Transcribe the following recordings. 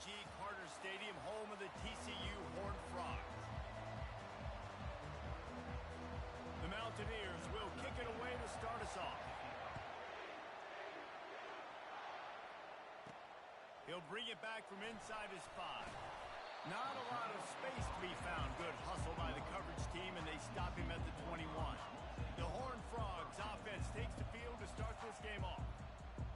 G. Carter Stadium, home of the TCU Horned Frogs. The Mountaineers will kick it away to start us off. He'll bring it back from inside his 5. Not a lot of space to be found. Good hustle by the coverage team, and they stop him at the 21. The Horned Frogs offense takes the field to start this game off.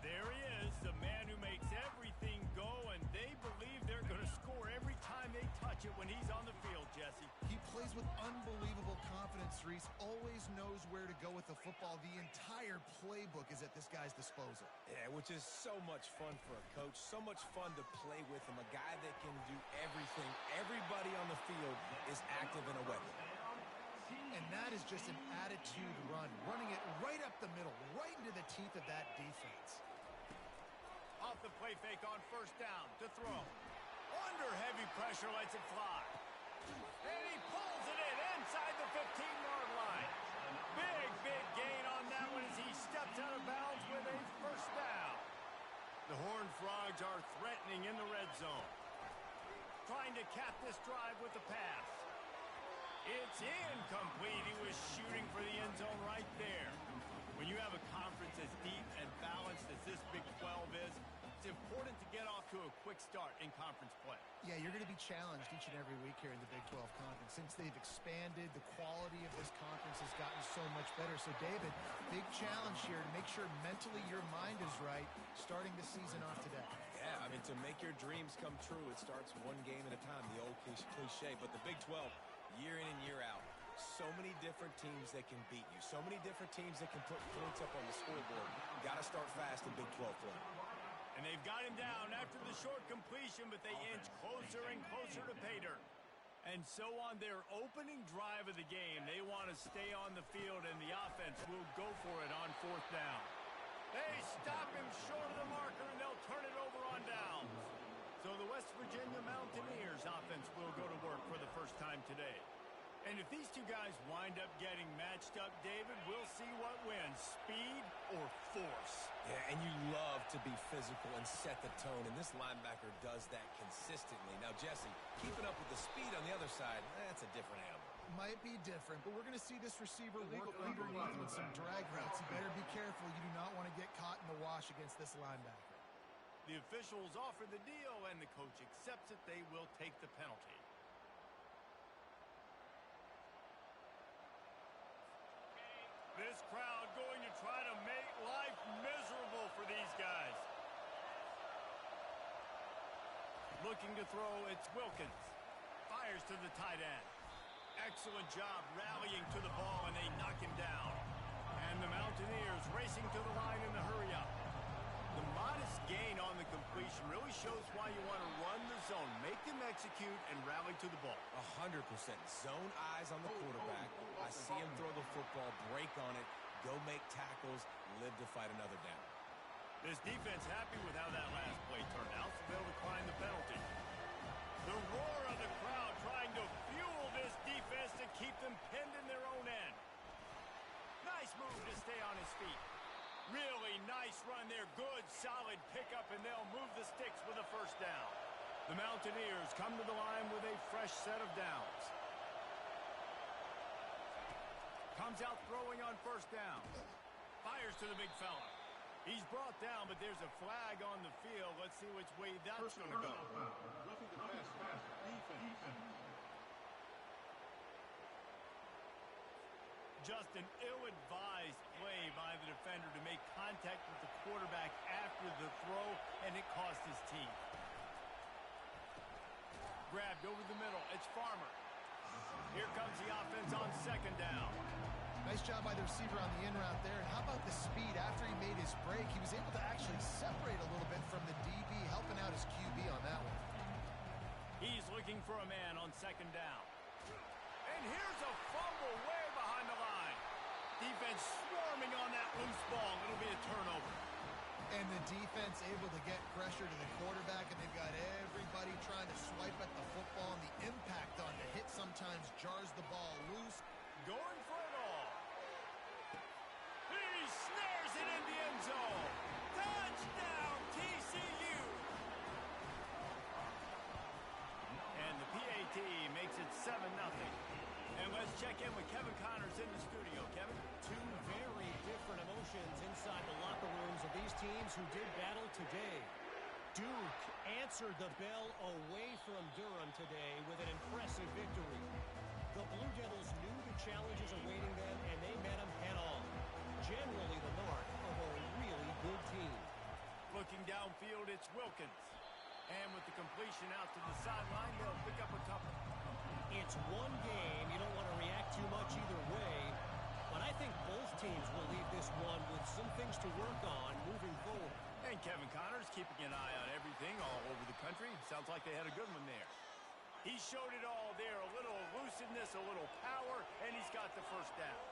There he is, the man who makes everything go, and they believe they're going to score every time they touch it when he's on the field, Jesse. He plays with unbelievable confidence, Reese. Always knows where to go with the football. The entire playbook is at this guy's disposal. Yeah, which is so much fun for a coach, so much fun to play with him, a guy that can do everything. Everybody on the field is active in a weapon. And that is just an attitude run, running it right up the middle, right into the teeth of that defense. Off the play fake on first down to throw. Under heavy pressure, lets it fly. And he pulls it in inside the 15-yard line. Big gain on that one as he steps out of bounds with a first down. The Horned Frogs are threatening in the red zone. Trying to cap this drive with the pass. It's incomplete. He was shooting for the end zone right there. When you have a conference as deep and balanced as this Big 12 is, it's important to get off to a quick start in conference play. Yeah, you're going to be challenged each and every week here in the Big 12 Conference. Since they've expanded, the quality of this conference has gotten so much better. So, David, big challenge here to make sure mentally your mind is right starting the season off today. Yeah, I mean, to make your dreams come true, it starts one game at a time, the old cliche. But the Big 12, year in and year out, so many different teams that can beat you, so many different teams that can put points up on the scoreboard. Got to start fast in Big 12 play. And they've got him down after the short completion, but they inch closer and closer to pay dirt. And so on their opening drive of the game, they want to stay on the field, and the offense will go for it on fourth down. They stop him short of the marker, and they'll turn it over on downs. So the West Virginia Mountaineers offense will go to work for the first time today. And if these two guys wind up getting matched up, David, we'll see what wins, speed or force. Yeah, and you love to be physical and set the tone, and this linebacker does that consistently. Now, Jesse, keeping up with the speed on the other side, that's a different animal. Might be different, but we're going to see this receiver work underneath with some drag routes. You better be careful. You do not want to get caught in the wash against this linebacker. The officials offer the deal, and the coach accepts it. They will take the penalty. This crowd going to try to make life miserable for these guys. Looking to throw, it's Wilkins. Fires to the tight end. Excellent job rallying to the ball, and they knock him down. And the Mountaineers racing to the line in the hurry-up. The modest gain on the completion really shows why you want to run the zone, make them execute, and rally to the ball. 100%. Zone eyes on the quarterback. I see him throw the football, break on it, go make tackles, live to fight another down. This defense happy with how that last play turned out, so they'll decline the penalty. The roar of the crowd trying to fuel this defense to keep them pinned in their own end. Nice move to stay on his feet. Really nice run there. Good, solid pickup, and they'll move the sticks with a first down. The Mountaineers come to the line with a fresh set of downs. Comes out throwing on first down. Fires to the big fella. He's brought down, but there's a flag on the field. Let's see which way that's going to go. Roughing the pass. Defense. Just an ill-advised play by the defender to make contact with the quarterback after the throw, and it cost his team. Grabbed over the middle. It's Farmer. Here comes the offense on second down. Nice job by the receiver on the in route there. And how about the speed? After he made his break, he was able to actually separate a little bit from the DB, helping out his QB on that one. He's looking for a man on second down. And here's a fumble way behind the line. Defense swarming on that loose ball. It'll be a turnover. And the defense able to get pressure to the quarterback, and they've got everybody trying to swipe at the football, and the impact on the hit sometimes jars the ball loose. Going for it all. He snares it in the end zone. Touchdown, TCU. Let's check in with Kevin Connors in the studio. Kevin? Two very different emotions inside the locker rooms of these teams who did battle today. Duke answered the bell away from Durham today with an impressive victory. The Blue Devils knew the challenges awaiting them, and they met them head-on. Generally the mark of a really good team. Looking downfield, it's Wilkins. And with the completion out to the sideline, they'll pick up a couple. It's one game. You don't want to react too much either way. But I think both teams will leave this one with some things to work on moving forward. And Kevin Connors keeping an eye on everything all over the country. Sounds like they had a good one there. He showed it all there. A little elusiveness, a little power, and he's got the first down.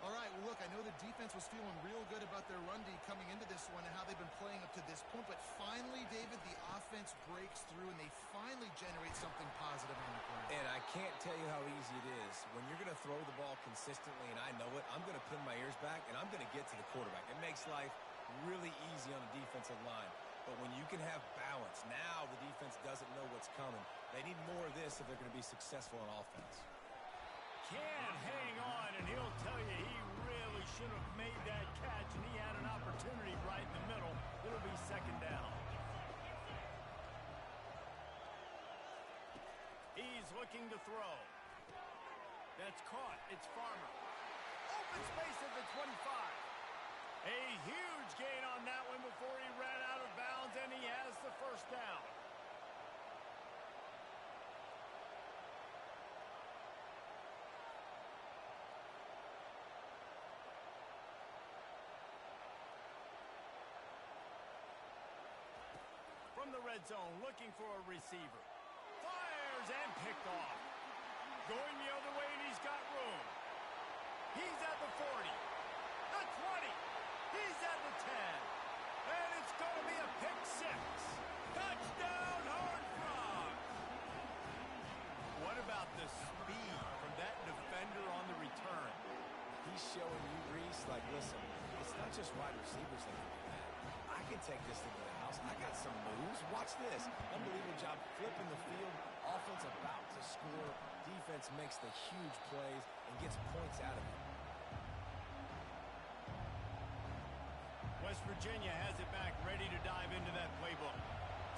All right, well, look, I know the defense was feeling real good about their run D coming into this one and how they've been playing up to this point, but finally, David, the offense breaks through and they finally generate something positive on the ground. And I can't tell you how easy it is. When you're going to throw the ball consistently, and I know it, I'm going to pin my ears back, and I'm going to get to the quarterback. It makes life really easy on the defensive line. But when you can have balance, now the defense doesn't know what's coming. They need more of this if they're going to be successful on offense. Can't hang on, and he'll tell you he really should have made that catch, and he had an opportunity right in the middle. It'll be second down. He's looking to throw. That's caught. It's Farmer. Open space at the 25. A huge gain on that one before he ran out of bounds, and he has the first down. From the red zone, looking for a receiver. Fires and picked off. Going the other way, and he's got room. He's at the 40. The 20. He's at the 10. And it's going to be a pick six. Touchdown, Horned Frogs. What about the speed from that defender on the return? He's showing you, Reese, like, listen, it's not just wide receivers that can do that. I can take this thing to the house. I got some moves. Watch this. Unbelievable job flipping the field. Offense about to score. Defense makes the huge plays and gets points out of it. West Virginia has it back, ready to dive into that playbook.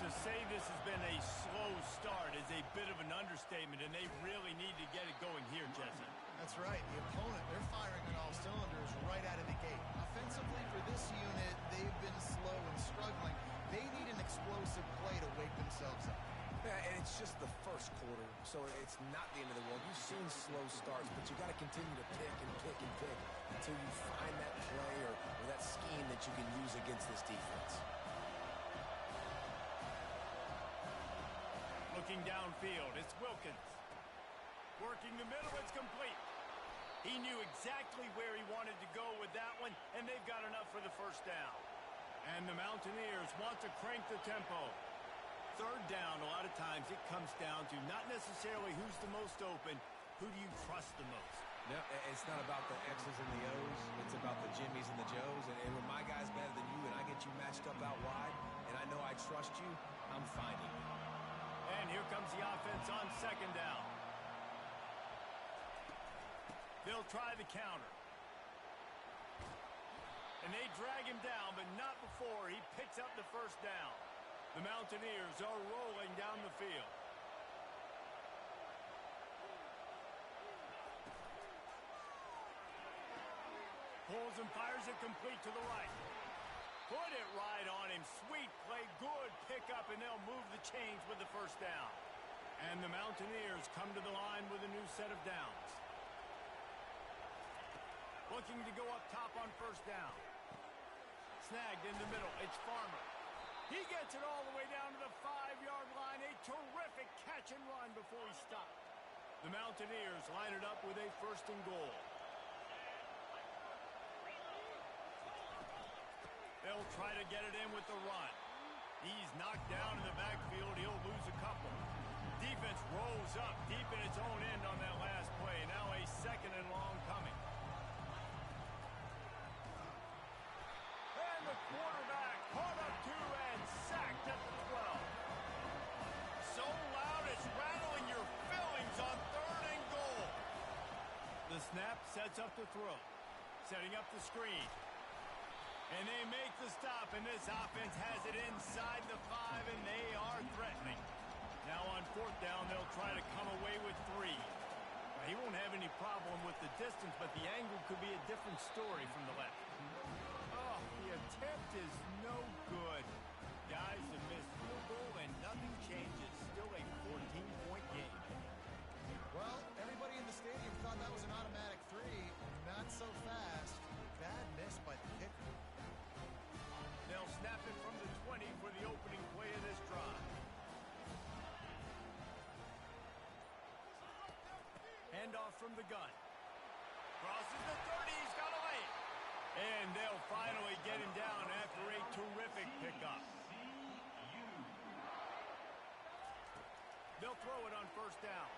To say this has been a slow start is a bit of an understatement, and they really need to get it going here, Jesse. That's right. The opponent, they're firing on all cylinders right out of the gate. Offensively, for this unit, they've been slow and struggling. They need an explosive play to wake themselves up. Yeah, and it's just the first quarter, so it's not the end of the world. You've seen slow starts, but you got to continue to pick and pick and pick until you find that play or that scheme that you can use against this defense. Looking downfield, it's Wilkins. Working the middle, it's complete. He knew exactly where he wanted to go with that one, and they've got enough for the first down. And the Mountaineers want to crank the tempo. Third down, a lot of times it comes down to not necessarily who's the most open, who do you trust the most? No, it's not about the X's and the O's. It's about the Jimmies and the Joes. And when my guy's better than you and I get you matched up out wide, and I know I trust you, I'm finding you. And here comes the offense on second down. They'll try the counter. And they drag him down, but not before he picks up the first down. The Mountaineers are rolling down the field. Pulls and fires it complete to the right. Put it right on him. Sweet play, good pickup, and they'll move the chains with the first down. And the Mountaineers come to the line with a new set of downs. Looking to go up top on first down. Snagged in the middle. It's Farmer. He gets it all the way down to the 5-yard line. A terrific catch and run before he stopped. The Mountaineers line it up with a first and goal. They'll try to get it in with the run. He's knocked down in the backfield. He'll lose a couple. Defense rolls up deep in its own end on that last play. Now a second and long coming. And the quarterback caught up to and sacked at the 12. So loud it's rattling your fillings on third and goal. Sets up the throw. Setting up the screen. And they make the stop, and this offense has it inside the 5, and they are threatening. Now on 4th down, they'll try to come away with 3. He won't have any problem with the distance, but the angle could be a different story from the left. Oh, the attempt is no good. Guys, a missed field goal, and nothing changes. Still a 14-point game. Well, everybody in the stadium thought that was an automatic 3. Not so fast. Bad miss by the kicker. They'll snap it from the 20 for the opening play of this drive. Handoff from the gun. Crosses the 30. He's got to lay it. And they'll finally get him down after a terrific pickup. They'll throw it on 1st down.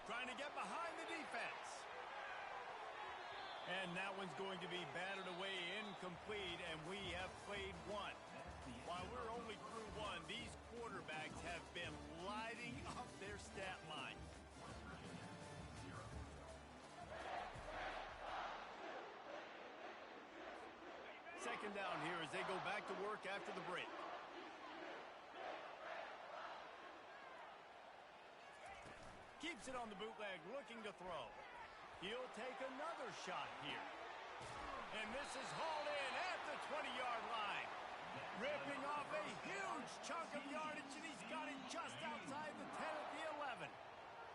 Trying to get behind the defense. And that one's going to be batted away incomplete, and we have played 1. While we're only through 1, these quarterbacks have been lighting up their stat line. Second down here as they go back to work after the break. Keeps it on the bootleg, looking to throw. He'll take another shot here. And this is hauled in at the 20-yard line. Ripping off a huge chunk of yardage, and he's got it just outside the 10 at the 11.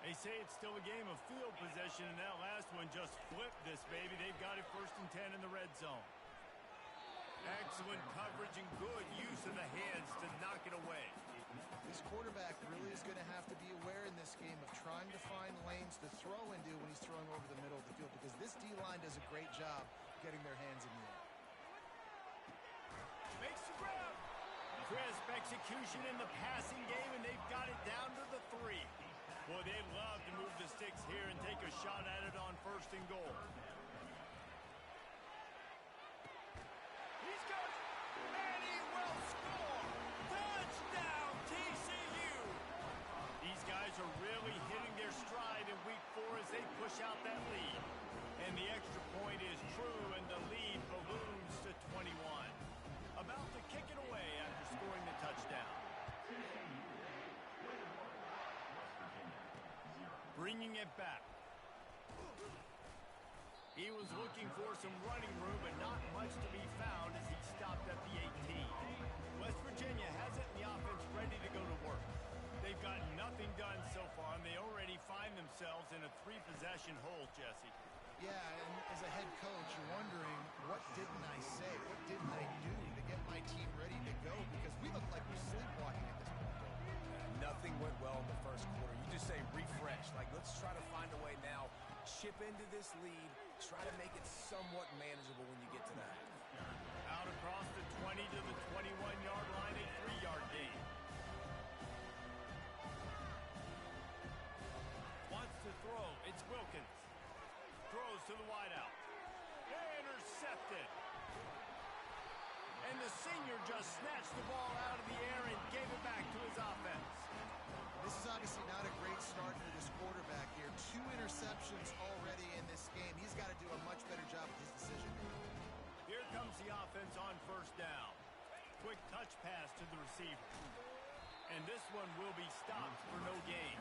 They say it's still a game of field possession, and that last one just flipped this baby. They've got it 1st and 10 in the red zone. Excellent coverage and good use of the hands to knock it away. This quarterback really is going to have to be aware in this game of trying to find lanes to throw into when he's throwing over the middle of the field, because this D-line does a great job getting their hands in the air. Makes the grab. Crisp execution in the passing game, and they've got it down to the 3. Boy, they'd love to move the sticks here and take a shot at it on 1st and goal. He's got it, and he will score. Touchdown, TCU. These guys are really hitting their stride in week 4 as they push out that lead. And the extra point is true, and the lead balloons to 21. About to kick it away after scoring the touchdown. Bringing it back. He was looking for some running room, but not much to be found as he stopped at the 18. West Virginia has it in the offense ready to go to work. They've got nothing done so far, and they already find themselves in a 3-possession hole, Jesse. Yeah, and as a head coach, you're wondering, what didn't I say? What didn't I do to get my team ready to go? Because we look like we're sleepwalking at this point. Nothing went well in the 1st quarter. You just say refresh. Like, let's try to find a way now. Chip into this lead. Try to make it somewhat manageable when you get to that. Out across the 20 to the 21-yard line, a 3-yard gain. Wants to throw. It's Wilkins. Throws to the wideout. Intercepted. And the senior just snatched the ball out of the air and gave it back to his offense. This is obviously not a great start for this quarterback here. 2 interceptions already in this game. He's got to do a much better job with his decision. Here comes the offense on 1st down. Quick touch pass to the receiver. And this one will be stopped for no gain.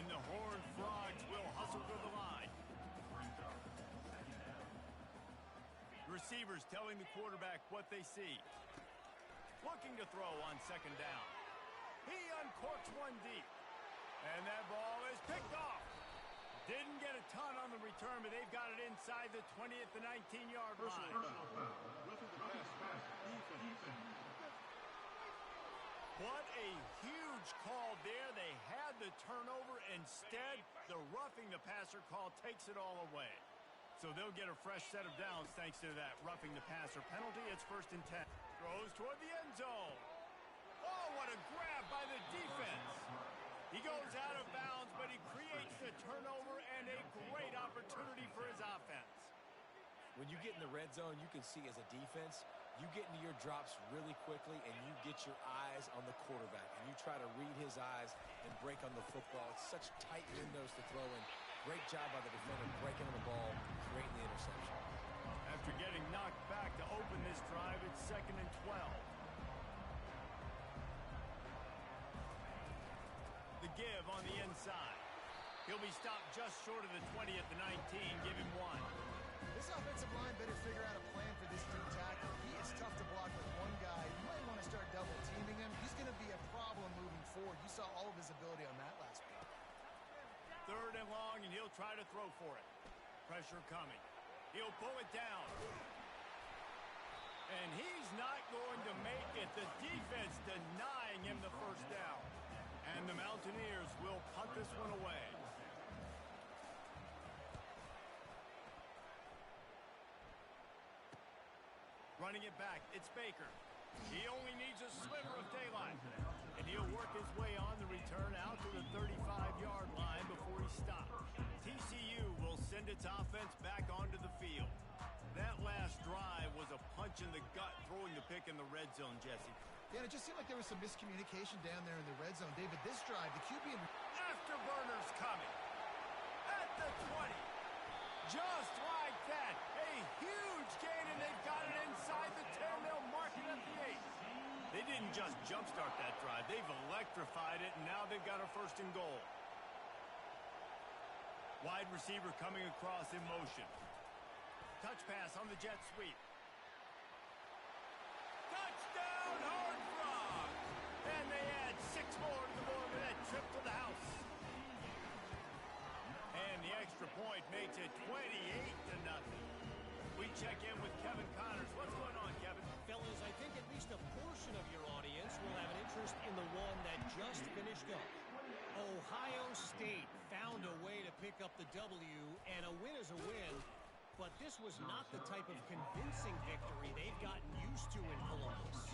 And the Horned Frogs will hustle to the line. Receivers telling the quarterback what they see. Looking to throw on 2nd down. He uncorks one deep. And that ball is picked off. Didn't get a ton on the return, but they've got it inside the 20 at the 19-yard line. Roughing the pass. Defense. What a huge call there. They had the turnover. Instead, the roughing the passer call takes it all away. So they'll get a fresh set of downs thanks to that roughing the passer penalty. It's 1st and 10. Throws toward the end zone. Oh, what a grab by the defense. He goes out of bounds, but he creates the turnover and a great opportunity for his offense. When you get in the red zone, you can see as a defense, you get into your drops really quickly and you get your eyes on the quarterback. And you try to read his eyes and break on the football. It's such tight windows to throw in. Great job by the defender breaking on the ball, creating the interception. After getting knocked back to open this drive, it's 2nd and 12. The give on the inside. He'll be stopped just short of the 20 at the 19. Give him 1. This offensive line better figure out a plan for this D tackle. He is tough to block with one guy. You might want to start double teaming him. He's going to be a problem moving forward. You saw all of his ability on that last play. 3rd and long, and he'll try to throw for it. Pressure coming. He'll pull it down. And he's not going to make it. The defense denying him the first down. And the Mountaineers will punt this one away. Running it back, it's Baker. He only needs a sliver of daylight. And he'll work his way on the return out to the 35-yard line before he stops. TCU will send its offense back onto the field. That last drive was a punch in the gut, throwing the pick in the red zone, Jesse. Yeah, it just seemed like there was some miscommunication down there in the red zone. David, this drive, the QB... Afterburners coming. At the 20. Just like that. A huge gain, and they've got it inside the 10. They'll mark it at the 8. They didn't just jumpstart that drive. They've electrified it, and now they've got a 1st and goal. Wide receiver coming across in motion. Touch pass on the jet sweep. Touchdown, Horned Frog! And they add 6 more to the board with that trip to the house. And the extra point makes it 28-0. We check in with Kevin Connors. What's going on, Kevin? Fellas, I think at least a portion of your audience will have an interest in the one that just finished up. Ohio State found a way to pick up the W, and a win is a win, but this was not the type of convincing victory they've gotten used to in Columbus.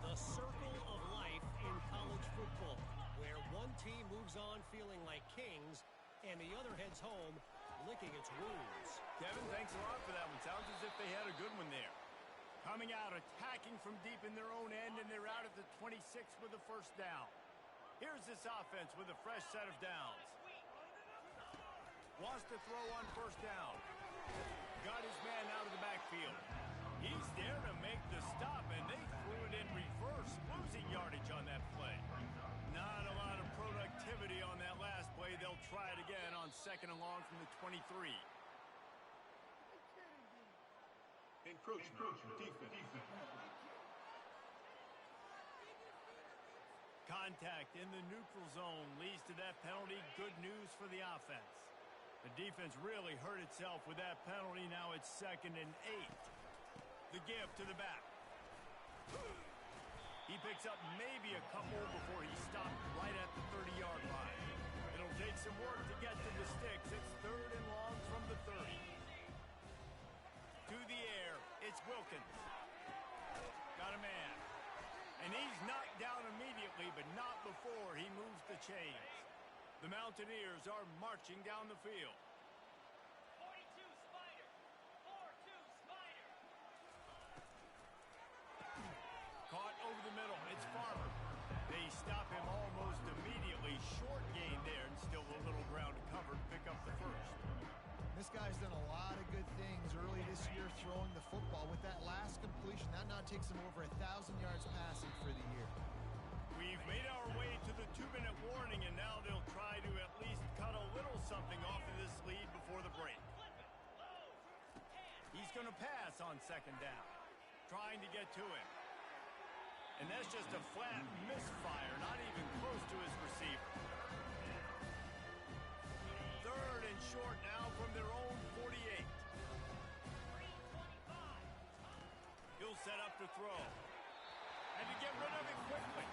The circle of life in college football, where one team moves on feeling like kings, and the other heads home licking its wounds. Kevin, thanks a lot for that one. Sounds as if they had a good one there. Coming out, attacking from deep in their own end, and they're out at the 26 with the 1st down. Here's this offense with a fresh set of downs. Wants to throw on 1st down. Got his man out of the backfield. He's there to make the stop, and they threw it in reverse, losing yardage on that play. Not a lot of productivity on that last play. They'll try it again on 2nd and long from the 23. Encroachment. Defense. Contact in the neutral zone leads to that penalty. Good news for the offense. The defense really hurt itself with that penalty. Now it's 2nd and 8. The give to the back. He picks up maybe a couple before he stopped right at the 30-yard line. It'll take some work to get to the sticks. It's 3rd and long from the 30. To the air, it's Wilkins. Got a man. And he's knocked down immediately, but not before he moves the chains. The Mountaineers are marching down the field. 42 Spider. 4-2 Spider. Caught over the middle. It's Farmer. They stop him almost immediately. Short gain there, and still a little ground to cover to pick up the 1st. This guy's done a lot of good things early this year throwing the football. With that last completion, that now takes him over 1,000 yards passing for the year. We've made our way to the 2-minute warning, and now they'll try to at least cut a little something off of this lead before the break. He's going to pass on 2nd down, trying to get to him. And that's just a flat misfire, not even close to his receiver. 3rd and short now from their own 48. He'll set up to throw. And to get rid of it quickly.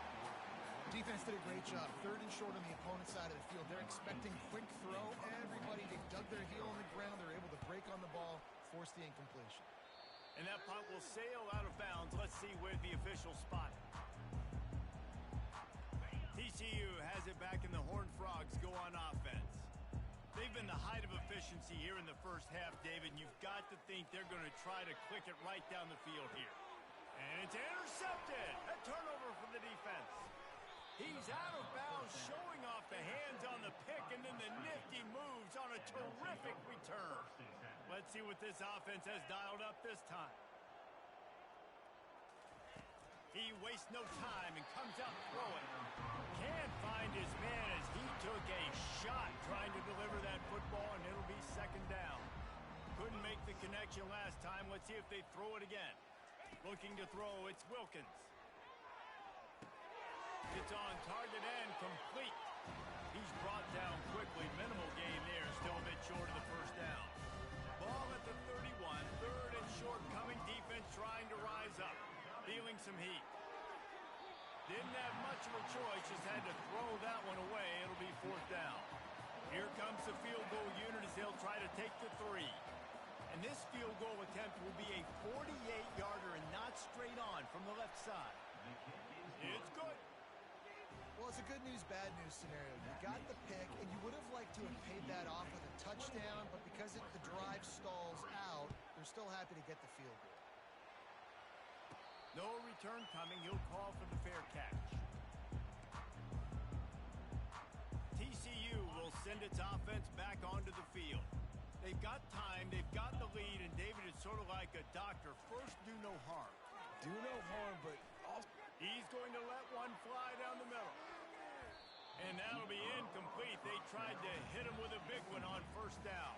Defense did a great job. 3rd and short on the opponent's side of the field. They're expecting quick throw. Everybody, they dug their heel on the ground. They're able to break on the ball, force the incompletion. And that punt will sail out of bounds. Let's see where the official spot it. TCU has it back, and the Horned Frogs go on offense. They've been the height of efficiency here in the first half, David. You've got to think they're going to try to click it right down the field here. And it's intercepted. A turnover for the defense. He's out of bounds, showing off the hands on the pick, and then the nifty moves on a terrific return. Let's see what this offense has dialed up this time. He wastes no time and comes out throwing. Can't find his man as he took a shot trying to deliver that football, and it'll be second down. Couldn't make the connection last time. Let's see if they throw it again. Looking to throw, it's Wilkins. It's on target and complete. He's brought down quickly. Minimal gain there. Still a bit short of the first down. Ball at the 31. Third and short coming. Defense trying to rise up. Feeling some heat. Didn't have much of a choice. Just had to throw that one away. It'll be fourth down. Here comes the field goal unit as they'll try to take the 3. And this field goal attempt will be a 48-yarder and not straight on from the left side. It's good. Well, it's a good news, bad news scenario. You got the pick, and you would have liked to have paid that off with a touchdown, but because the drive stalls out, they're still happy to get the field goal. No return coming. He'll call for the fair catch. TCU will send its offense back onto the field. They've got time, they've got the lead, and David is sort of like a doctor. First, do no harm. Do no harm, but also... He's going to let one fly down the middle. And that'll be incomplete. They tried to hit him with a big one on first down.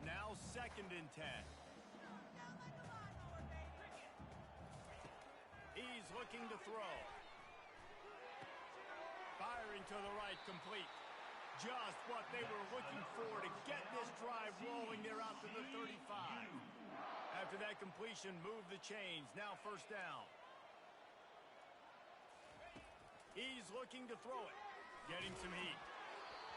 Now second and 10. He's looking to throw. Firing to the right, complete. Just what they were looking for to get this drive rolling. They're out to the 35. After that completion, move the chains. Now first down. He's looking to throw it. Getting some heat.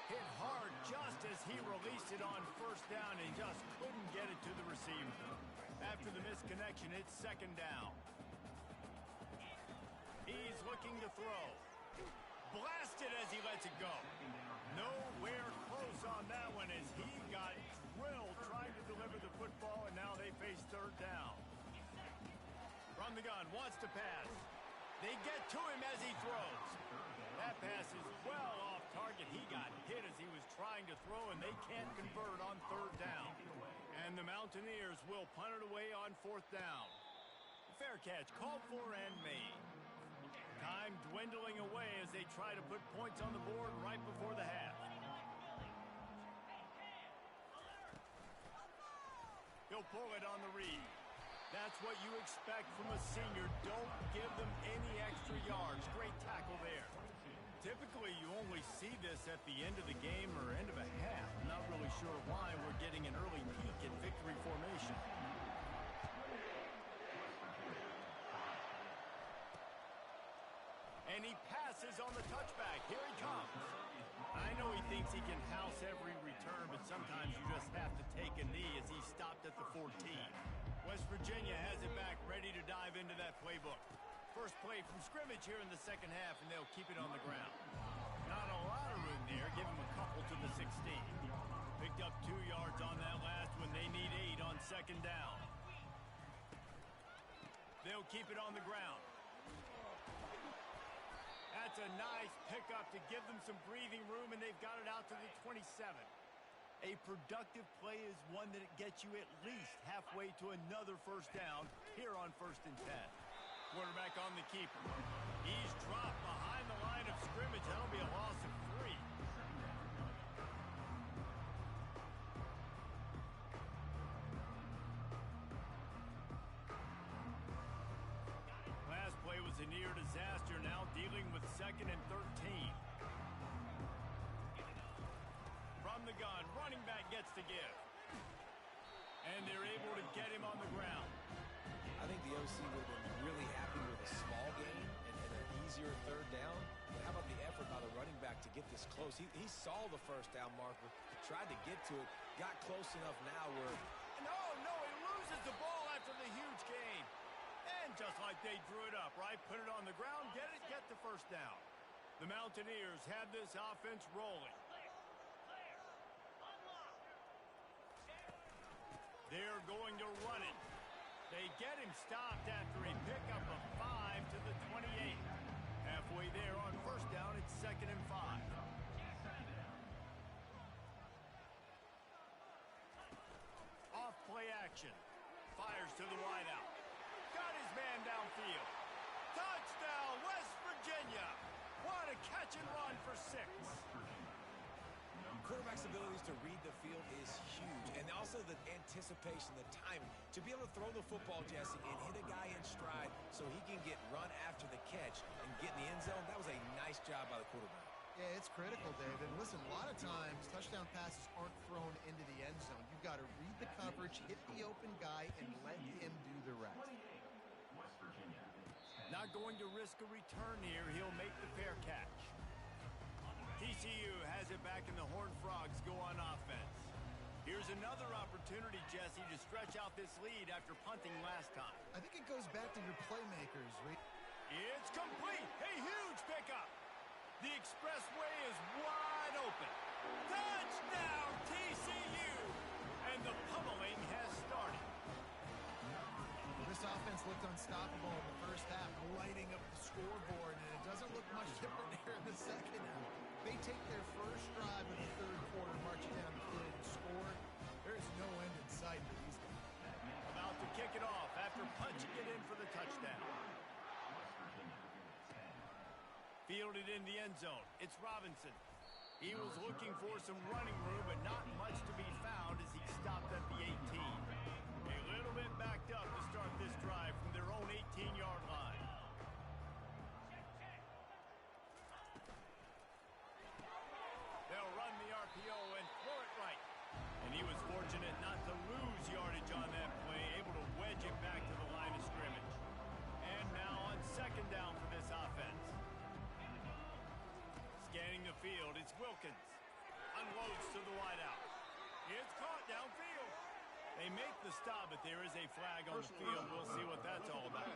Hit hard just as he released it on first down and just couldn't get it to the receiver. After the misconnection, it's second down. He's looking to throw. Blasted as he lets it go. Nowhere close on that one as he got drilled trying to deliver the football, and now they face third down. From the gun, wants to pass. They get to him as he throws. That pass is well off target. He got hit as he was trying to throw, and they can't convert on third down. And the Mountaineers will punt it away on fourth down. Fair catch called for and made. Time dwindling away as they try to put points on the board right before the half. He'll pull it on the read. That's what you expect from a senior. Don't give them any extra yards. Great tackle there. Typically, you only see this at the end of the game or end of a half. I'm not really sure why we're getting an early peek at victory formation. And he passes on the touchback. Here he comes. I know he thinks he can house every return, but sometimes you just have to take a knee as he stopped at the 14. West Virginia has it back, ready to dive into that playbook. First play from scrimmage here in the second half, and they'll keep it on the ground. Not a lot of room there. Give him a couple to the 16. Picked up 2 yards on that last one. They need 8 on second down. They'll keep it on the ground. That's a nice pickup to give them some breathing room, and they've got it out to the 27. A productive play is one that gets you at least halfway to another first down here on first and 10. Quarterback on the keeper. He's dropped behind the line of scrimmage. That'll be a loss of 3. Last play was a near disaster. Now dealing with second and 13. From the gun, running back gets to give. And they're able to get him on the ground. I think the OC would have been really happy with a small gain and an easier third down. But how about the effort by the running back to get this close? He saw the first down marker, tried to get to it, got close enough now where... No, he loses the ball after the huge gain. And just like they drew it up, right? Put it on the ground, get the first down. The Mountaineers have this offense rolling. They're going to run it. They get him stopped after a pickup of 5 to the 28. Halfway there on first down, it's second and to the wideout. Got his man downfield. Touchdown, West Virginia. What a catch and run for 6. Quarterback's abilities to read the field is huge, and also the anticipation, the timing. To be able to throw the football, Jesse, and hit a guy in stride so he can get run after the catch and get in the end zone, that was a nice job by the quarterback. Yeah, it's critical, David. Listen, a lot of times touchdown passes aren't thrown into the end zone. You've got to read the coverage, hit the open guy, and let him do the rest. Not going to risk a return here. He'll make the fair catch. TCU has it back, and the Horned Frogs go on offense. Here's another opportunity, Jesse, to stretch out this lead after punting last time. I think it goes back to your playmakers. It's complete. A huge pickup. The expressway is wide open. Touchdown, TCU! And the pummeling has started. This offense looked unstoppable in the first half, lighting up the scoreboard, and it doesn't look much different here in the second half. They take their first drive of the third quarter, marching down the field and score. There's no end in sight for these guys. About to kick it off after punching it in for the touchdown. Fielded in the end zone. It's Robinson. He was looking for some running room, but not much to be found as he stopped at the 18. A little bit backed up to start this drive from their own 18-yard line. They'll run the RPO and throw it right. And he was fortunate not to lose yardage on that play, able to wedge it back to the line of scrimmage. And now on second down for this offense. Scanning the field, it's Wilkins. Unloads to the wideout. It's caught downfield. They make the stop, but there is a flag on the field. We'll see what that's all about.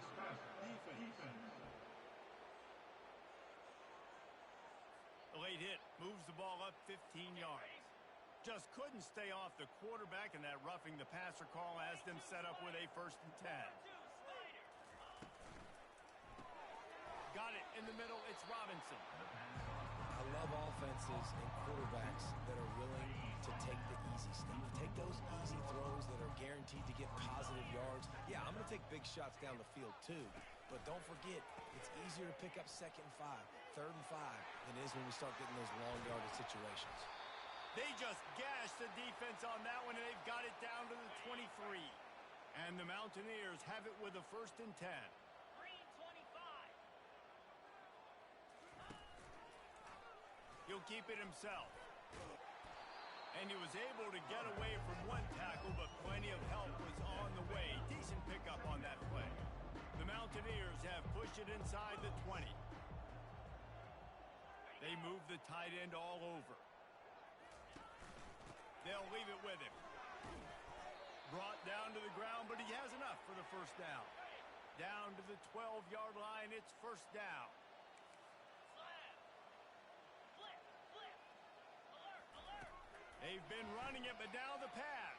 The late hit moves the ball up 15 yards. Just couldn't stay off the quarterback, and that roughing the passer call has them set up with a 1st and 10. Got it in the middle. It's Robinson. I love offenses and quarterbacks that are willing to take the easy step. Take those easy throws that are guaranteed to get positive yards. Yeah, I'm going to take big shots down the field too. But don't forget, it's easier to pick up 2nd and 5, 3rd and 5 than it is when we start getting those long yardage situations. They just gashed the defense on that one, and they've got it down to the 23. And the Mountaineers have it with a 1st and 10. Green 25. He'll keep it himself. And he was able to get away from one tackle, but plenty of help was on the way. Decent pickup on that play. The Mountaineers have pushed it inside the 20. They move the tight end all over. They'll leave it with him. Brought down to the ground, but he has enough for the 1st down. Down to the 12-yard line, it's 1st down. They've been running it, but now the pass.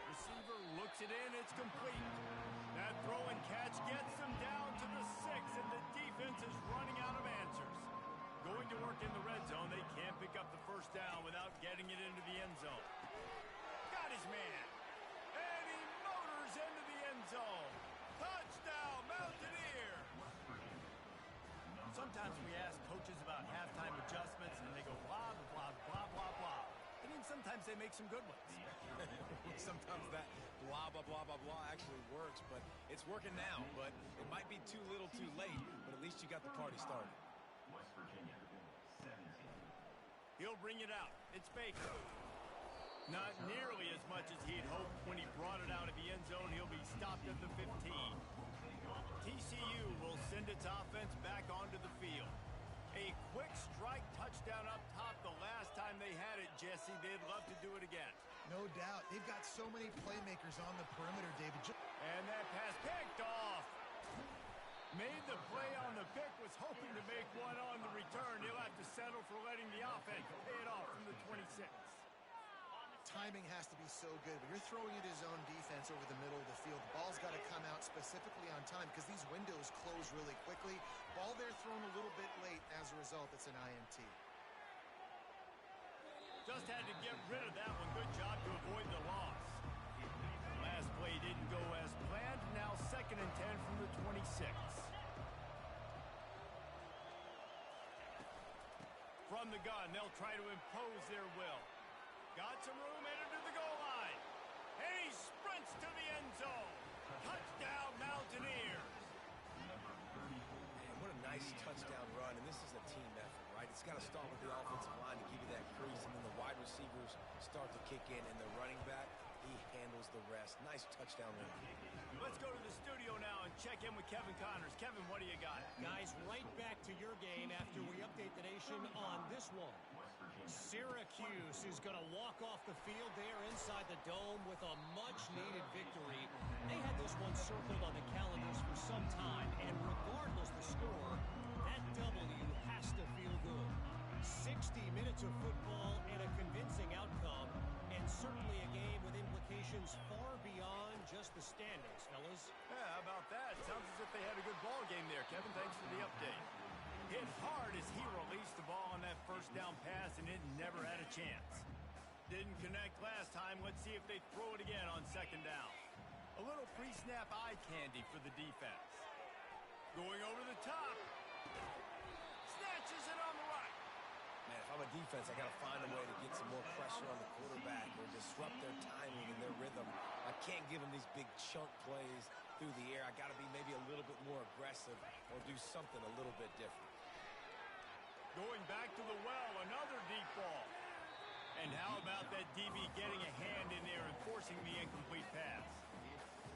Receiver looks it in. It's complete. That throw and catch gets them down to the 6, and the defense is running out of answers. Going to work in the red zone. They can't pick up the 1st down without getting it into the end zone. Got his man. And he motors into the end zone. Touchdown, Mountaineer. Sometimes we ask coaches about halftime adjustments, and they go blah, blah, blah, blah, blah. And then sometimes they make some good ones. Sometimes that blah, blah, blah, blah, blah actually works, but it's working now. But it might be too little too late, but at least you got the party started. West Virginia, 17. He'll bring it out. It's Baker. Not nearly as much as he'd hoped when he brought it out of the end zone. He'll be stopped at the 15. TCU will send its offense back onto the field. A quick strike touchdown up top the last time they had it, Jesse. They'd love to do it again. No doubt. They've got so many playmakers on the perimeter, David. And that pass picked off. Made the play on the pick, was hoping to make one on the return. He'll have to settle for letting the offense pay it off from the 26. Timing has to be so good. When you're throwing at his own defense over the middle of the field, the ball's got to come out specifically on time because these windows close really quickly. Ball there thrown a little bit late. As a result, it's an INT. Just had to get rid of that one. Good job to avoid the loss. Last play didn't go as planned. Now 2nd and 10 from the 26. From the gun, they'll try to impose their will. Got some room, headed to the goal line. And he sprints to the end zone. Touchdown, Mountaineers. Man, what a nice touchdown run, and this is a team effort, right? It's got to start with the offensive line to give you that crease, and then the wide receivers start to kick in, and the running back, he handles the rest. Nice touchdown run. Let's go to the studio now and check in with Kevin Connors. Kevin, what do you got? Guys, right back to your game after we update the nation on this one. Syracuse is going to walk off the field there inside the dome with a much-needed victory. They had this one circled on the calendars for some time, and regardless the score, that W has to feel good. 60 minutes of football and a convincing outcome, and certainly a game with implications far beyond just the standings, fellas. Yeah, how about that? Sounds as if they had a good ball game there, Kevin. Thanks for the update. Hit hard as he released the ball on that first down pass, and it never had a chance. Didn't connect last time. Let's see if they throw it again on 2nd down. A little pre-snap eye candy for the defense. Going over the top. Snatches it on the right. Man, if I'm a defense, I got to find a way to get some more pressure on the quarterback or disrupt their timing and their rhythm. I can't give them these big chunk plays through the air. I got to be maybe a little bit more aggressive or do something a little bit different. Going back to the well, another deep ball. And how about that DB getting a hand in there and forcing the incomplete pass?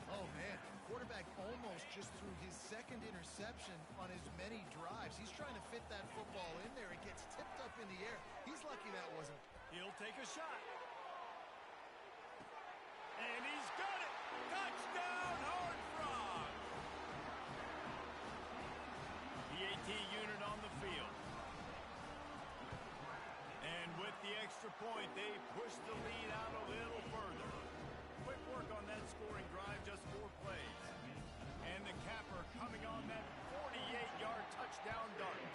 Oh, man. Quarterback almost just threw his 2nd interception on as many drives. He's trying to fit that football in there. It gets tipped up in the air. He's lucky that wasn't. He'll take a shot. And he's got it. Touchdown, Horned Frogs. The AT unit on the field. And with the extra point, they push the lead out a little further. Quick work on that scoring drive, just 4 plays. And the capper coming on that 48-yard touchdown dart.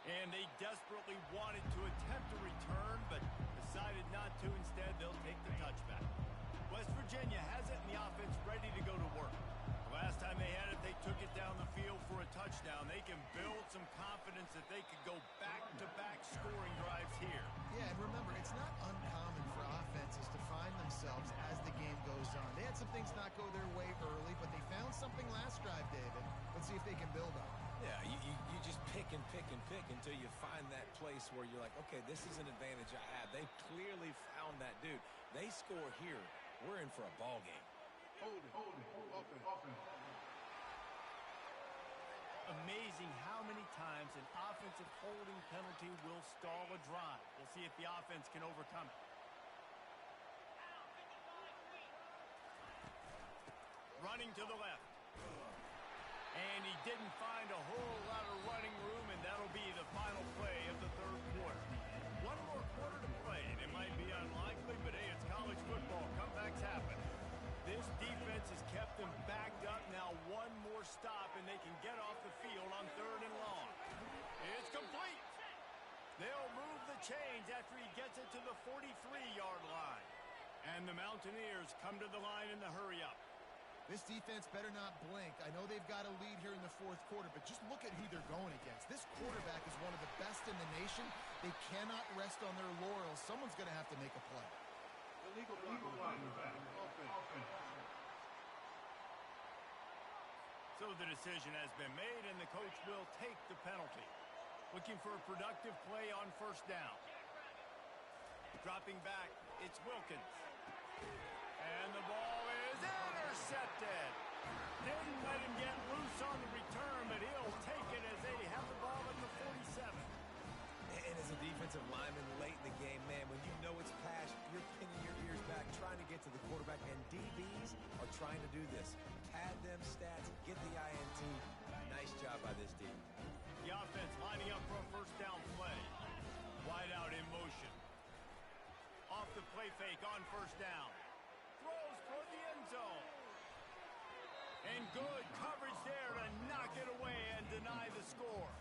And they desperately wanted to attempt a return, but decided not to. Instead, they'll take the touchback. West Virginia has it in the offense ready to go to work. The last time they had it, they took it down the field for a touchdown. They can build some confidence that they could go back-to-back scoring drives here. Yeah, and remember, it's not uncommon for offenses to find themselves as the game goes on. They had some things not go their way early, but they found something last drive, David. Let's see if they can build on it. Yeah, you just pick and pick and pick until you find that place where you're like, okay, this is an advantage I have. They clearly found that dude. They score here. We're in for a ball game. Amazing how many times an offensive holding penalty will stall a drive. We'll see if the offense can overcome it. Running to the left. And he didn't find a whole lot of running room, and that'll be the final play of the 3rd quarter. One more quarter to play, and it might be unlikely, but hey, it's college football. Comebacks happen. This defense has kept them backed up. Now one more stop, and they can get off the field on 3rd and long. It's complete. They'll move the chains after he gets it to the 43-yard line. And the Mountaineers come to the line in the hurry-up. This defense better not blink. I know they've got a lead here in the 4th quarter, but just look at who they're going against. This quarterback is one of the best in the nation. They cannot rest on their laurels. Someone's going to have to make a play. Illegal block. So the decision has been made, and the coach will take the penalty. Looking for a productive play on 1st down. Dropping back, it's Wilkins. And the ball is intercepted. Didn't let him get loose on the return, but he'll take it as they have the ball at the 47. And as a defensive lineman late in the game, man, when you know it's pass, you're pinning your ears back, trying to get to the quarterback, and DBs are trying to do this. Pad them stats, get the INT. Nice job by this D. The offense lining up for a 1st down play. Wide out in motion. Off the play fake on 1st down. Throws for the end zone. And good coverage there to knock it away and deny the score.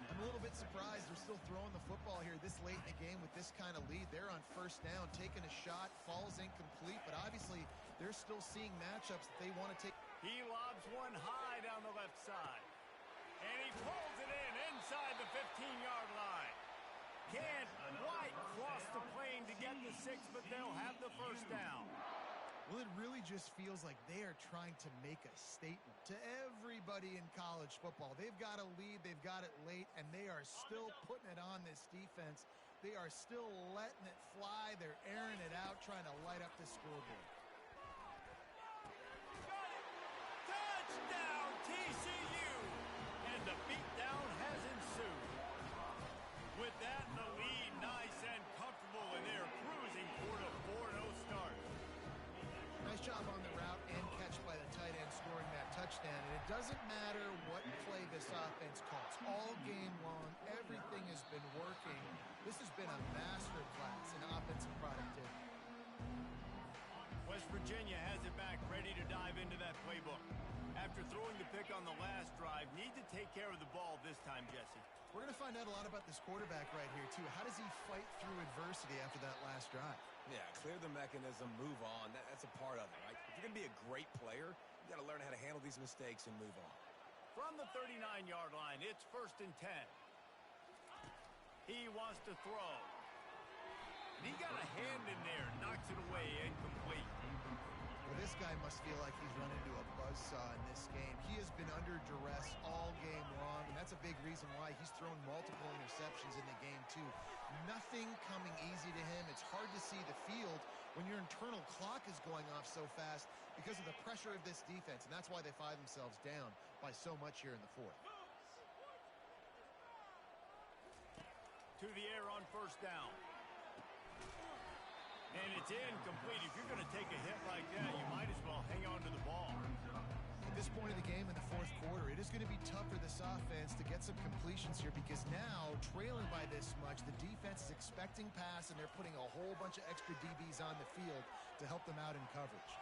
I'm a little bit surprised they're still throwing the football here this late in the game with this kind of lead. They're on first down, taking a shot, falls incomplete, but obviously they're still seeing matchups that they want to take. He lobs one high down the left side. And he pulls it in inside the 15-yard line. Can't quite cross the plane to get the 6, but they'll have the first down. Well, it really just feels like they are trying to make a statement to everybody in college football. They've got a lead, they've got it late, and they are still putting it on this defense. They are still letting it fly. They're airing it out, trying to light up the scoreboard. Touchdown, TCU! And the beatdown has ensued. With that in the lead, nice and comfortable, and they're cruising toward a 4-0 start. Nice job on the route and catch by the tight end scoring that touchdown. And it doesn't matter what play this offense calls. All game long, everything has been working. This has been a masterclass in offensive productivity. West Virginia has it back, ready to dive into that playbook. After throwing the pick on the last drive, need to take care of the ball this time, Jesse. We're going to find out a lot about this quarterback right here, too. How does he fight through adversity after that last drive? Yeah, clear the mechanism, move on. That's a part of it, right? If you're going to be a great player, you got to learn how to handle these mistakes and move on. From the 39-yard line, it's 1st and 10. He wants to throw. And he got a hand in there, knocks it away, incomplete. Well, this guy must feel like he's run into a buzzsaw in this game. He has been under duress all game long, and that's a big reason why he's thrown multiple interceptions in the game, too. Nothing coming easy to him. It's hard to see the field when your internal clock is going off so fast because of the pressure of this defense, and that's why they find themselves down by so much here in the fourth. To the air on 1st down. And it's incomplete. If you're going to take a hit like that, you might as well hang on to the ball. At this point of the game in the fourth quarter, it is going to be tough for this offense to get some completions here because now, trailing by this much, the defense is expecting pass, and they're putting a whole bunch of extra DBs on the field to help them out in coverage.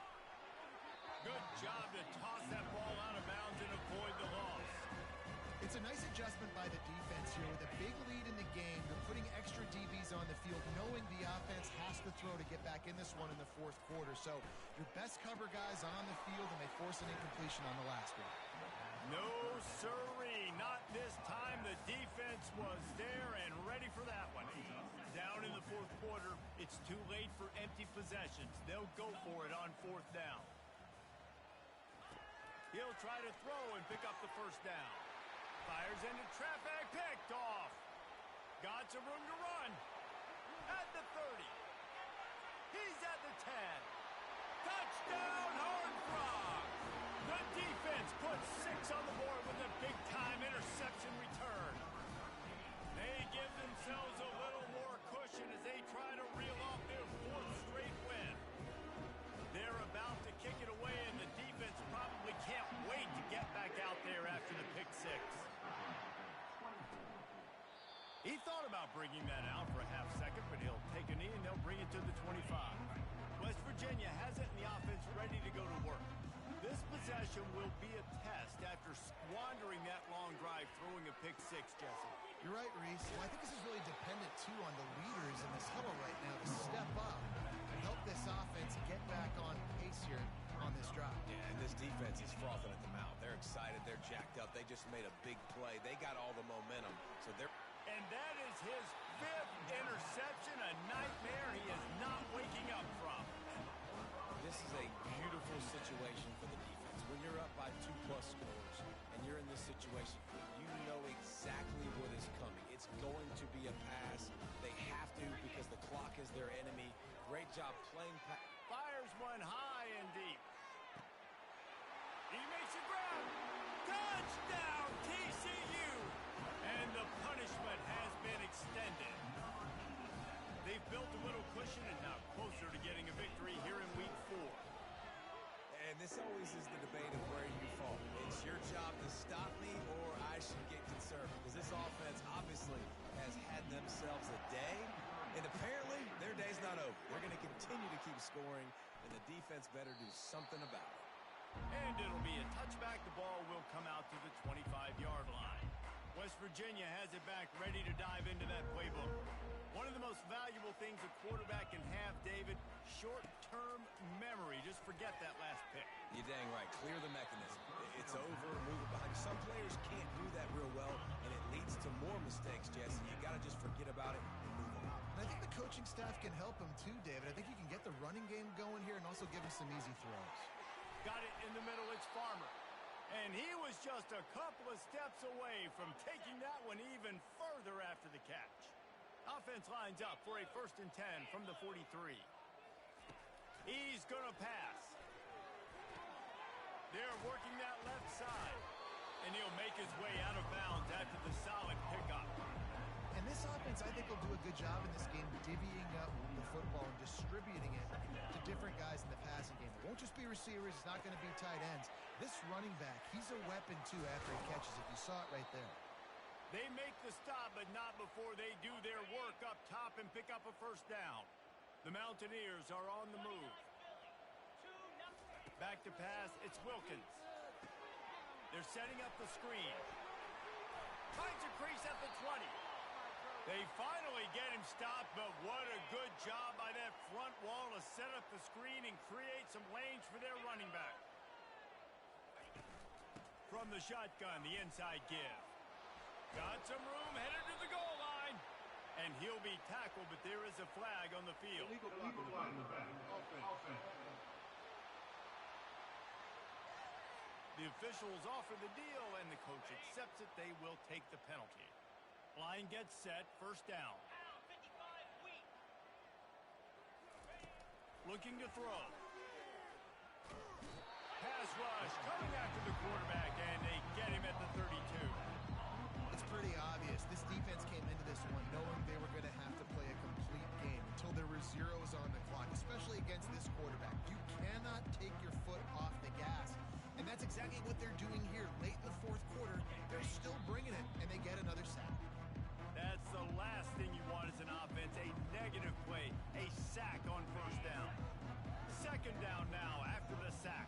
Good job to toss that ball out of bounds and avoid the loss. It's a nice adjustment by the defense here. With a big lead in the game, they're putting extra DBs on the field, knowing the offense has to throw to get back in this one in the fourth quarter. So your best cover guys on the field, and they force an incompletion on the last one. No sirree, not this time. The defense was there and ready for that one. Down in the fourth quarter, it's too late for empty possessions. They'll go for it on 4th down. He'll try to throw and pick up the 1st down. Fires into traffic, picked off. Got some room to run. At the 30. He's at the 10. Touchdown, Horned Frogs. The defense puts 6 on the board with a big-time interception return. They give themselves a little more cushion as they try to reel off their 4th straight win. They're about to kick it away, and the defense probably can't wait to get back out there after the pick 6. He thought about bringing that out for a half second, but he'll take a knee and they'll bring it to the 25. West Virginia has it in the offense ready to go to work. This possession will be a test after squandering that long drive throwing a pick 6, Jesse. You're right, Reese. Well, I think this is really dependent, too, on the leaders in this huddle right now to step up and help this offense get back on pace here on this drive. Yeah, and this defense is frothing at the mouth. They're excited. They're jacked up. They just made a big play. They got all the momentum, so they're... And that is his 5th interception, a nightmare he is not waking up from. This is a beautiful situation for the defense. When you're up by 2+ scores and you're in this situation, you know exactly what is coming. It's going to be a pass. They have to because the clock is their enemy. Great job playing. Fires one high and deep. He makes a grab. Touchdown, TCU! And the punishment has been extended. They've built a little cushion and now closer to getting a victory here in week 4. And this always is the debate of where you fall. It's your job to stop me or I should get concerned because this offense obviously has had themselves a day, and apparently their day's not over. They're going to continue to keep scoring, and the defense better do something about it. And it'll be a touchback. The ball will come out to the 25-yard line. West Virginia has it back, ready to dive into that playbook. One of the most valuable things a quarterback can have, David, short-term memory. Just forget that last pick. You're dang right. Clear the mechanism. It's over, move it behind. Some players can't do that real well, and it leads to more mistakes, Jesse. You got to just forget about it and move on. And I think the coaching staff can help him too, David. I think you can get the running game going here and also give him some easy throws. Got it in the middle. It's Farmer. And he was just a couple of steps away from taking that one even further after the catch. Offense lines up for a 1st and 10 from the 43. He's going to pass. They're working that left side. And he'll make his way out of bounds after the solid pickup. And this offense, I think, will do a good job in this game divvying up the football and distributing it to different guys in the passing game. It won't just be receivers. It's not going to be tight ends. This running back, he's a weapon, too, after he catches it. You saw it right there. They make the stop, but not before they do their work up top and pick up a 1st down. The Mountaineers are on the move. Back to pass, it's Wilkins. They're setting up the screen. Finds a crease at the 20. They finally get him stopped, but what a good job by that front wall to set up the screen and create some lanes for their running back. From the shotgun, the inside give. Got some room, headed to the goal line. And he'll be tackled, but there is a flag on the field. Illegal flag. Offense. The officials offer the deal, and the coach accepts it. They will take the penalty. Line gets set, 1st down. Looking to throw. Pass rush, coming after the quarterback, and they get him at the 32. It's pretty obvious. This defense came into this one knowing they were going to have to play a complete game until there were zeros on the clock, especially against this quarterback. You cannot take your foot off the gas. And that's exactly what they're doing here. Late in the 4th quarter, they're still bringing it, and they get another sack. That's the last thing you want as an offense, a negative play, a sack on 1st down. 2nd down now after the sack.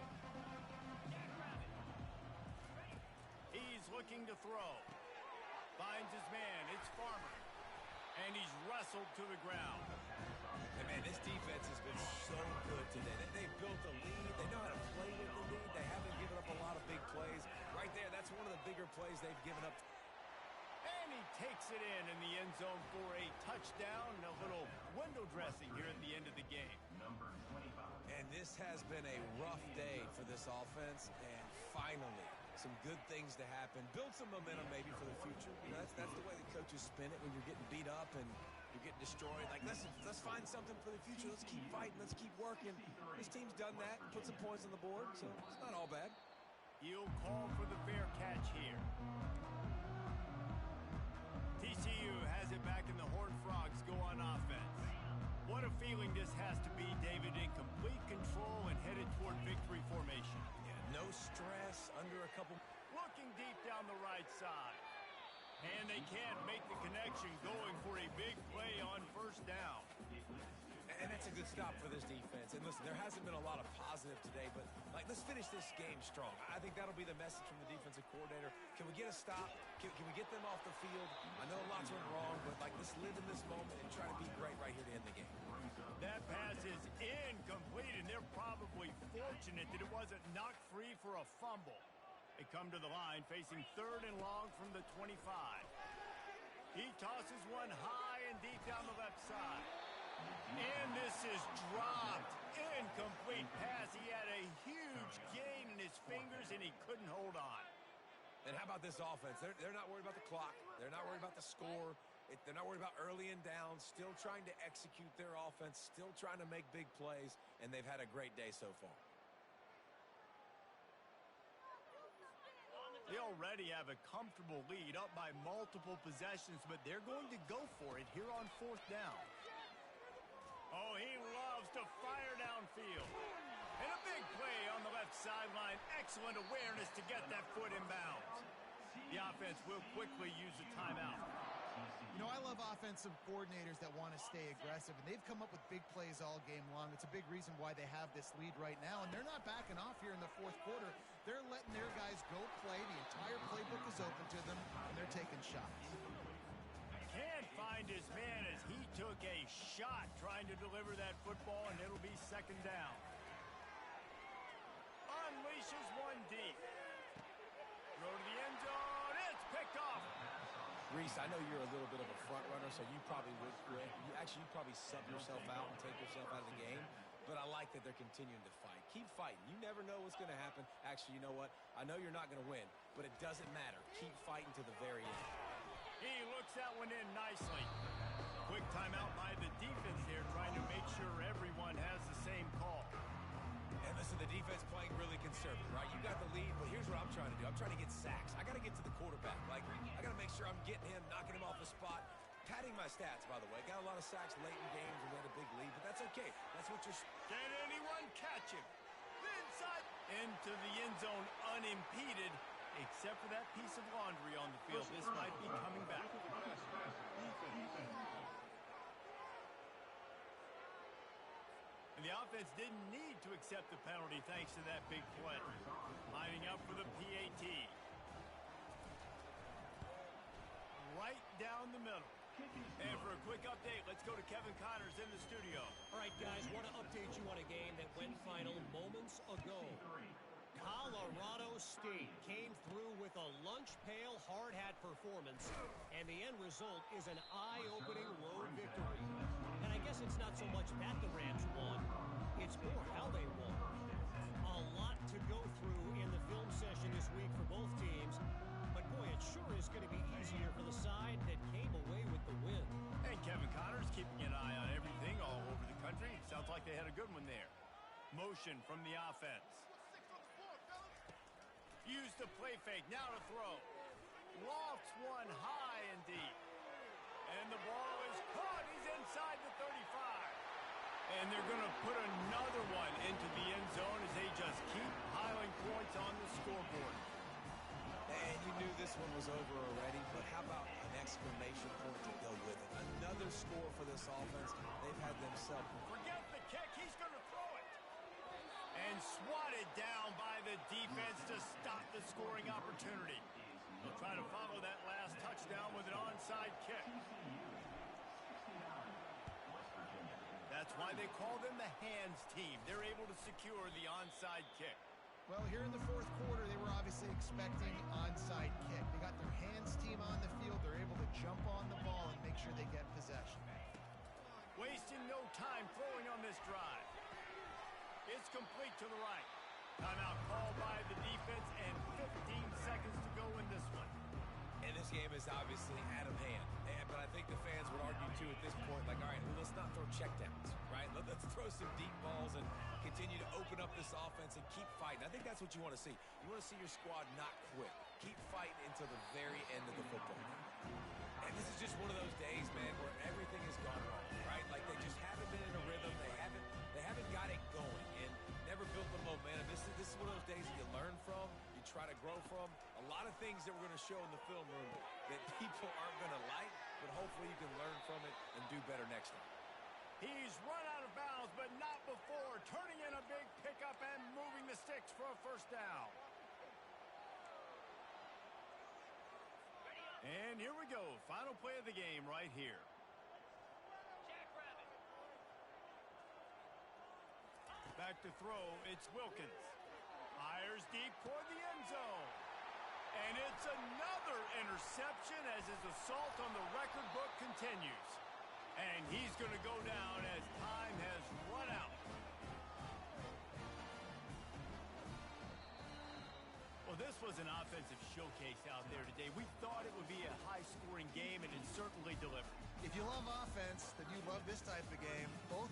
He's looking to throw. Finds his man, it's Farmer. And he's wrestled to the ground. And man, this defense has been so good today. They've built a lead. They know how to play with the lead. They haven't given up a lot of big plays. Right there, that's one of the bigger plays they've given up. And he takes it in the end zone for a touchdown. A little window dressing here at the end of the game. Number 25. And this has been a rough day for this offense. And finally, some good things to happen. Build some momentum maybe for the future. You know, that's the way the coaches spin it when you're getting beat up and you're getting destroyed. Like, let's find something for the future. Let's keep fighting. Let's keep working. This team's done that. Put some points on the board, so it's not all bad. He'll call for the fair catch here. TCU has it back and the Horned Frogs go on offense. What a feeling this has to be, David, in complete control and headed toward victory formation. Yeah, no stress, under a couple. Looking deep down the right side. And they can't make the connection, going for a big play on 1st down. And that's a good stop for this defense. And listen, there hasn't been a lot of positive today, but let's finish this game strong. I think that'll be the message from the defensive coordinator. Can we get a stop? Can we get them off the field? I know lots went wrong, but let's live in this moment and try to be great right here to end the game. That pass is incomplete, and they're probably fortunate that it wasn't knocked free for a fumble. They come to the line facing 3rd and long from the 25. He tosses one high and deep down the left side. And this is dropped. Incomplete pass. He had a huge gain in his fingers, and he couldn't hold on. And how about this offense? They're not worried about the clock. They're not worried about the score. They're not worried about early and down. Still trying to execute their offense. Still trying to make big plays. And they've had a great day so far. They already have a comfortable lead, up by multiple possessions, but they're going to go for it here on 4th down. Oh, he loves to fire downfield. And a big play on the left sideline. Excellent awareness to get that foot in bounds. The offense will quickly use a timeout. You know, I love offensive coordinators that want to stay aggressive, and they've come up with big plays all game long. It's a big reason why they have this lead right now, and they're not backing off here in the fourth quarter, they're letting their guys go play. The entire playbook is open to them, and they're taking shots. Can't find his man as he took a shot trying to deliver that football, and it'll be second down. Unleashes one deep. Throw to the end zone. It's picked off. Reese, I know you're a little bit of a front runner, so you probably would quit. You probably sub yourself out and take yourself out of the game. But I like that they're continuing to fight. Keep fighting. You never know what's going to happen. Actually, you know what? I know you're not going to win, but it doesn't matter. Keep fighting to the very end. He looks that one in nicely. Quick timeout by the defense there, trying to make sure everyone has the same call. And listen, the defense playing really conservative, right? You got the lead, but here's what I'm trying to do. I'm trying to get sacks. I got to get to the quarterback. Like, I got to make sure I'm getting him, knocking him off the spot. Padding my stats, by the way. Got a lot of sacks late in games and we had a big lead, but that's okay. That's what you're... Can anyone catch him? Inside. Into the end zone unimpeded, except for that piece of laundry on the field. This might be coming back. And the offense didn't need to accept the penalty thanks to that big play. Lining up for the PAT. Right down the middle. And for a quick update, let's go to Kevin Connors in the studio. All right, guys, want to update you on a game that went final moments ago. Colorado State came through with a lunch pail hard hat performance, and the end result is an eye-opening road victory. And I guess it's not so much that the Rams won, it's more how they won. A lot to go through in the film session this week for both teams, but boy, it sure is going to be easier for the side that came away with the win. And Kevin Connors keeping an eye on everything all over the country. Sounds like they had a good one there. Motion from the offense. Use the play fake, now to throw. Lofts one high and deep. And the ball is caught. He's inside the 35. And they're going to put another one into the end zone as they just keep piling points on the scoreboard. And you knew this one was over already, but how about an exclamation point to go with it? Another score for this offense. They've had themselves. Forget the kick. He's going to throw it. And swatted down by the defense to stop the scoring opportunity. They'll try to follow that last touchdown with an onside kick. That's why they call them the hands team. They're able to secure the onside kick. Well, here in the fourth quarter, they were obviously expecting onside kick. They got their hands team on the field. They're able to jump on the ball and make sure they get possession. Wasting no time throwing on this drive. It's complete to the right. Timeout called by the defense and 15 seconds to go in this one. And this game is obviously out of hand. But I think the fans would argue, too, at this point, like, all right, well, let's not throw checkdowns, right? Let's throw some deep balls and continue to open up this offense and keep fighting. I think that's what you want to see. You want to see your squad not quit. Keep fighting until the very end of the football game. And this is just one of those days, man, where everything has gone wrong, right? Like, they just haven't been in a rhythm. They haven't got it going and never built the momentum. This is one of those days that you learn from, you try to grow from. A lot of things that we're going to show in the film room that people aren't going to like, but hopefully you can learn from it and do better next time. He's run out of bounds, but not before. Turning in a big pickup and moving the sticks for a first down. And here we go. Final play of the game right here. Jackrabbit. Back to throw. It's Wilkins. Fires deep toward the end zone. And it's another interception as his assault on the record book continues. And he's going to go down as time has run out. Well, this was an offensive showcase out there today. We thought it would be a high-scoring game, and it certainly delivered. If you love offense, then you love this type of game. Both